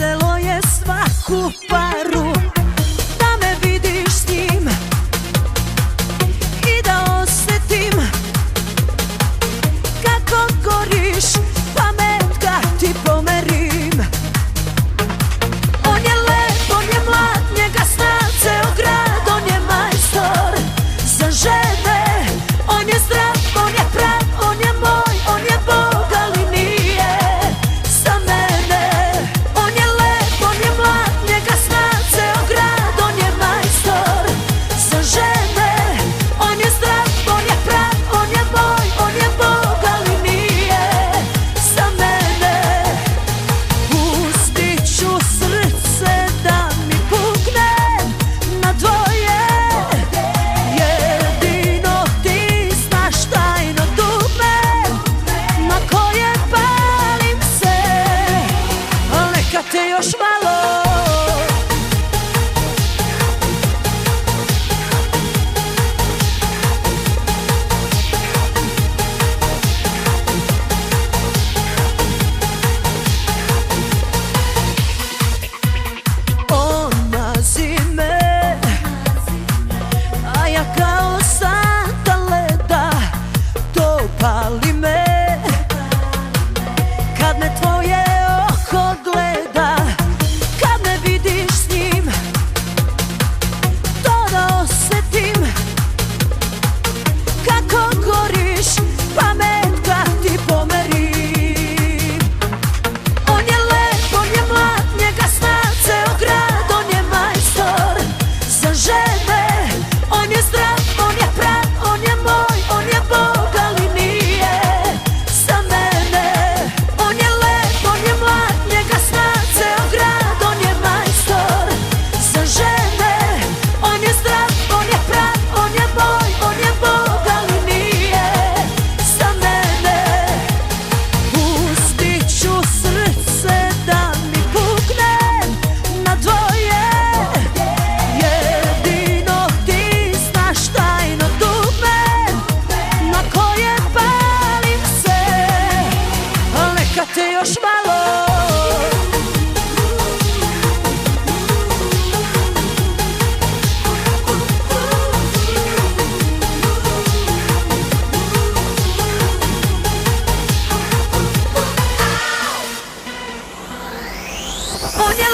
žedelo je svaku paru da me vidiš s njim i da osjetim kako goriš, pamet kad ti pomerim. On je lep, on je mlad, njega zna ceo grad, on je majstor za žene. On je zdrav, on je prav, on je moj, on je Bog, ali nije za mene. On je lep, on je mlad, njega zna ceo grad, on je majstor za žene. On je zdrav, on je prav, on je moj, on je Bog, ali nije za mene. Pustit ću srce da mi pukne na dvoje, jedino ti znaš tajno dugme na koje palim se, al neka te još malo. On mazi me, a ja kao sata leda, to pali me kad me tvoje oko gleda. Kad me vidiš s njim, to da osjetim kako goriš, pamet kad ti pomerim. On je lep, on je mlad, njega zna ceo grad, on je majstor za žene. On je zdrav, on je prav, on je moj, on je Bog, ali nije za mene. On je lep, on je mlad, njega zna ceo grad, on je majstor za žene. On je zdrav, on je prav, on je moj, on je Bog, ali nije za mene. Pustit ću srce da mi pukne na dvoje, jedino ti znaš tajno dugme na koje palim se, al neka te još malo. On je